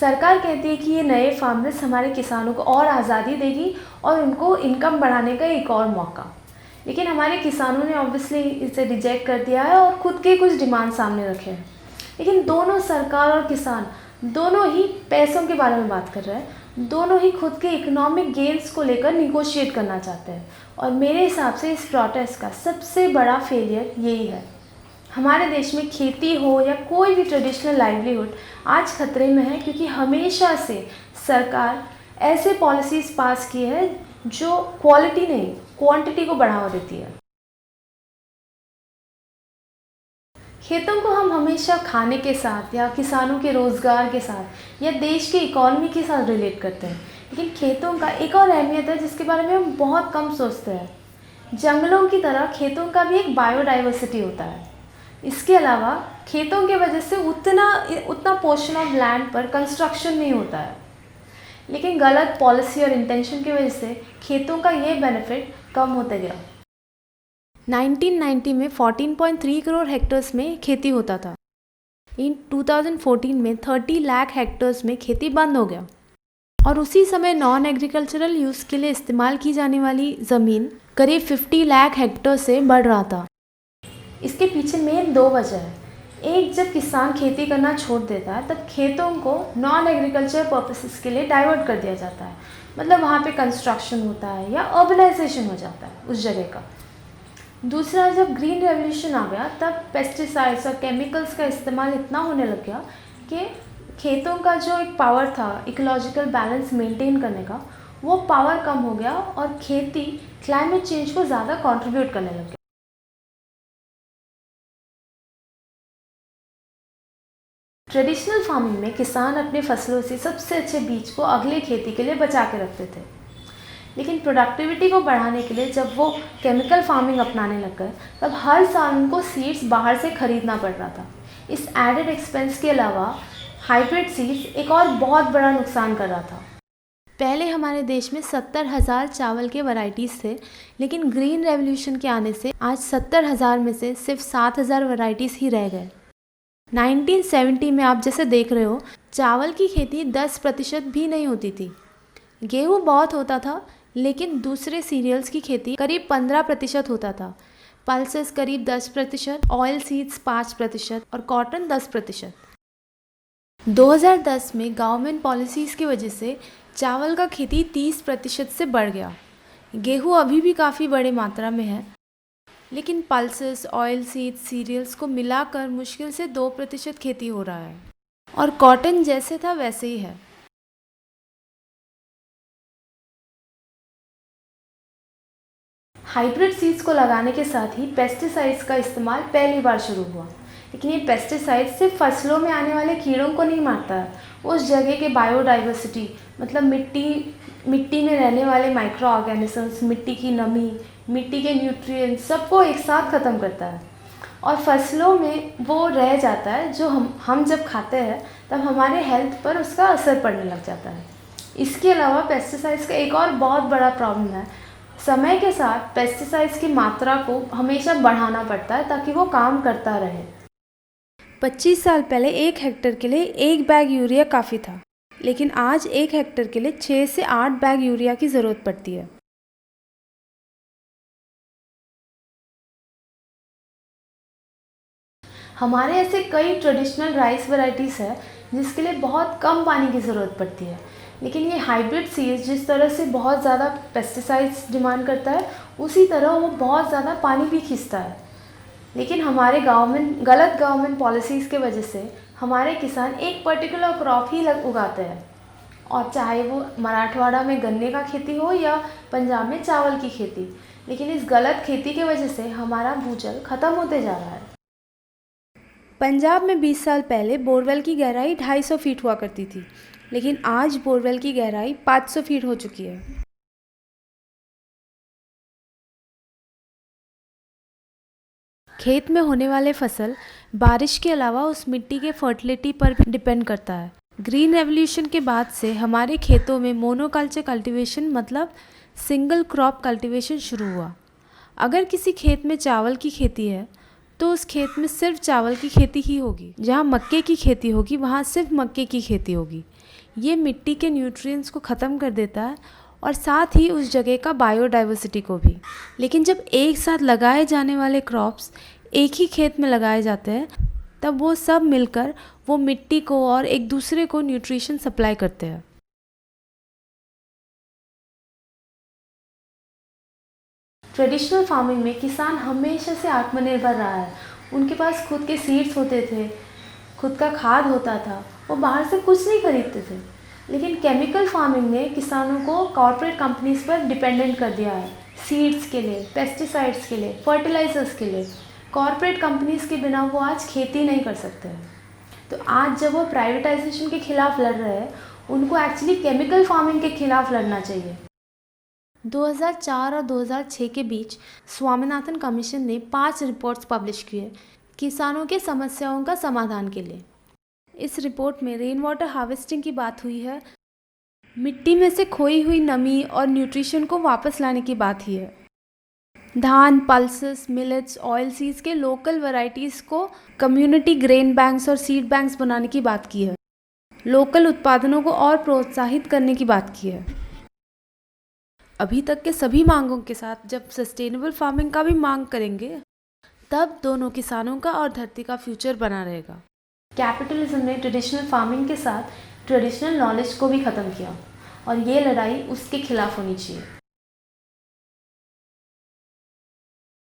सरकार कहती है कि ये नए फार्मर्स हमारे किसानों को और आज़ादी देगी और उनको इनकम बढ़ाने का एक और मौका। लेकिन हमारे किसानों ने ऑब्वियसली इसे रिजेक्ट कर दिया है और ख़ुद के कुछ डिमांड सामने रखे हैं। लेकिन दोनों सरकार और किसान दोनों ही पैसों के बारे में बात कर रहे हैं, दोनों ही खुद के इकोनॉमिक गेन्स को लेकर निगोशिएट करना चाहते हैं। और मेरे हिसाब से इस प्रोटेस्ट का सबसे बड़ा फेलियर यही है। हमारे देश में खेती हो या कोई भी ट्रेडिशनल लाइवलीहुड आज खतरे में है, क्योंकि हमेशा से सरकार ऐसे पॉलिसीज़ पास की है जो क्वालिटी नहीं क्वांटिटी को बढ़ावा देती है। खेतों को हम हमेशा खाने के साथ या किसानों के रोज़गार के साथ या देश की इकॉनमी के साथ रिलेट करते हैं, लेकिन खेतों का एक और अहमियत है जिसके बारे में हम बहुत कम सोचते हैं। जंगलों की तरह खेतों का भी एक बायोडाइवर्सिटी होता है। इसके अलावा खेतों की वजह से उतना पोर्शन ऑफ लैंड पर कंस्ट्रक्शन नहीं होता है, लेकिन गलत पॉलिसी और इंटेंशन की वजह से खेतों का ये बेनिफिट कम होते गया। 1990 में 14.3 करोड़ हेक्टर्स में खेती होता था। इन 2014 में 30 लाख हेक्टर्स में खेती बंद हो गया और उसी समय नॉन एग्रीकल्चरल यूज़ के लिए इस्तेमाल की जाने वाली ज़मीन करीब 50 लाख हेक्टर से बढ़ रहा था। इसके पीछे मेन दो वजह है। एक, जब किसान खेती करना छोड़ देता है तब खेतों को नॉन एग्रीकल्चर पर्पसेस के लिए डाइवर्ट कर दिया जाता है, मतलब वहाँ पे कंस्ट्रक्शन होता है या अर्बनाइजेशन हो जाता है उस जगह का। दूसरा, जब ग्रीन रेवोल्यूशन आ गया तब पेस्टिसाइड्स और केमिकल्स का इस्तेमाल इतना होने लग गया कि खेतों का जो एक पावर था इकोलॉजिकल बैलेंस मेंटेन करने का, वो पावर कम हो गया और खेती क्लाइमेट चेंज को ज़्यादा कंट्रीब्यूट करने लग गया। ट्रेडिशनल फार्मिंग में किसान अपने फसलों से सबसे अच्छे बीज को अगले खेती के लिए बचा के रखते थे, लेकिन प्रोडक्टिविटी को बढ़ाने के लिए जब वो केमिकल फार्मिंग अपनाने लग गए तब हर साल उनको सीड्स बाहर से खरीदना पड़ रहा था। इस एडेड एक्सपेंस के अलावा हाइब्रिड सीड्स एक और बहुत बड़ा नुकसान कर रहा था। पहले हमारे देश में 70,000 चावल के वैरायटीज़ थे, लेकिन ग्रीन रेवोल्यूशन के आने से आज 70,000 में से सिर्फ 7,000 वैरायटीज़ ही रह गए। 1970 में आप जैसे देख रहे हो, चावल की खेती 10% भी नहीं होती थी। गेहूँ बहुत होता था, लेकिन दूसरे सीरियल्स की खेती करीब 15% होता था। पल्सेस करीब 10%, ऑयल सीड्स 5% और कॉटन 10%। 2010 में गवर्नमेंट पॉलिसीज़ की वजह से चावल का खेती 30% से बढ़ गया। गेहूँ अभी भी काफ़ी बड़े मात्रा में है, लेकिन पल्सेस, ऑयल सीड्स, सीरियल्स को मिलाकर मुश्किल से 2% खेती हो रहा है और कॉटन जैसे था वैसे ही है। हाइब्रिड सीड्स को लगाने के साथ ही पेस्टिसाइड्स का इस्तेमाल पहली बार शुरू हुआ, लेकिन ये पेस्टिसाइड्स सिर्फ फसलों में आने वाले कीड़ों को नहीं मारता है, उस जगह के बायोडाइवर्सिटी मतलब मिट्टी में रहने वाले माइक्रो ऑर्गेनिजम्स, मिट्टी की नमी, मिट्टी के न्यूट्रिएंट्स सबको एक साथ ख़त्म करता है और फसलों में वो रह जाता है जो हम जब खाते हैं तब हमारे हेल्थ पर उसका असर पड़ने लग जाता है। इसके अलावा पेस्टिसाइड्स का एक और बहुत बड़ा प्रॉब्लम है, समय के साथ पेस्टिसाइड्स की मात्रा को हमेशा बढ़ाना पड़ता है ताकि वो काम करता रहे। 25 साल पहले 1 हेक्टर के लिए 1 बैग यूरिया काफ़ी था, लेकिन आज 1 हेक्टर के लिए 6 से 8 बैग यूरिया की ज़रूरत पड़ती है। हमारे ऐसे कई ट्रेडिशनल राइस वैरायटीज़ है जिसके लिए बहुत कम पानी की ज़रूरत पड़ती है, लेकिन ये हाइब्रिड सीड्स जिस तरह से बहुत ज़्यादा पेस्टिसाइड्स डिमांड करता है, उसी तरह वो बहुत ज़्यादा पानी भी खींचता है। लेकिन हमारे गलत गवर्नमेंट पॉलिसीज़ के वजह से हमारे किसान एक पर्टिकुलर क्रॉप ही उगाते हैं, और चाहे वो मराठवाड़ा में गन्ने का खेती हो या पंजाब में चावल की खेती, लेकिन इस गलत खेती की वजह से हमारा भूजल ख़त्म होते जा रहा है। पंजाब में 20 साल पहले बोरवेल की गहराई 250 फीट हुआ करती थी, लेकिन आज बोरवेल की गहराई 500 फीट हो चुकी है। खेत में होने वाले फसल बारिश के अलावा उस मिट्टी के फर्टिलिटी पर भी डिपेंड करता है। ग्रीन रेवोल्यूशन के बाद से हमारे खेतों में मोनोकल्चर कल्टीवेशन मतलब सिंगल क्रॉप कल्टीवेशन शुरू हुआ। अगर किसी खेत में चावल की खेती है तो उस खेत में सिर्फ चावल की खेती ही होगी। जहाँ मक्के की खेती होगी वहाँ सिर्फ मक्के की खेती होगी। ये मिट्टी के न्यूट्रिएंट्स को ख़त्म कर देता है और साथ ही उस जगह का बायोडाइवर्सिटी को भी। लेकिन जब एक साथ लगाए जाने वाले क्रॉप्स एक ही खेत में लगाए जाते हैं तब वो सब मिलकर वो मिट्टी को और एक दूसरे को न्यूट्रिशन सप्लाई करते हैं। ट्रेडिशनल फार्मिंग में किसान हमेशा से आत्मनिर्भर रहा है। उनके पास खुद के सीड्स होते थे, खुद का खाद होता था, वो बाहर से कुछ नहीं खरीदते थे। लेकिन केमिकल फार्मिंग ने किसानों को कॉर्पोरेट कंपनीज पर डिपेंडेंट कर दिया है, सीड्स के लिए, पेस्टिसाइड्स के लिए, फर्टिलाइजर्स के लिए। कॉर्पोरेट कंपनीज के बिना वो आज खेती नहीं कर सकते हैं। तो आज जब वो प्राइवेटाइजेशन के खिलाफ लड़ रहे हैं, उनको एक्चुअली केमिकल फार्मिंग के खिलाफ लड़ना चाहिए। 2004 और 2006 के बीच स्वामीनाथन कमीशन ने 5 रिपोर्ट्स पब्लिश किए किसानों के समस्याओं का समाधान के लिए। इस रिपोर्ट में रेन वाटर हार्वेस्टिंग की बात हुई है, मिट्टी में से खोई हुई नमी और न्यूट्रिशन को वापस लाने की बात ही है, धान, पल्सेस, मिलेट्स, ऑयल सीड्स के लोकल वैरायटीज़ को कम्युनिटी ग्रेन बैंक्स और सीड बैंक्स बनाने की बात की है, लोकल उत्पादनों को और प्रोत्साहित करने की बात की है। अभी तक के सभी मांगों के साथ जब सस्टेनेबल फार्मिंग का भी मांग करेंगे तब दोनों किसानों का और धरती का फ्यूचर बना रहेगा। कैपिटलिज्म ने ट्रेडिशनल फार्मिंग के साथ ट्रेडिशनल नॉलेज को भी ख़त्म किया और ये लड़ाई उसके खिलाफ होनी चाहिए।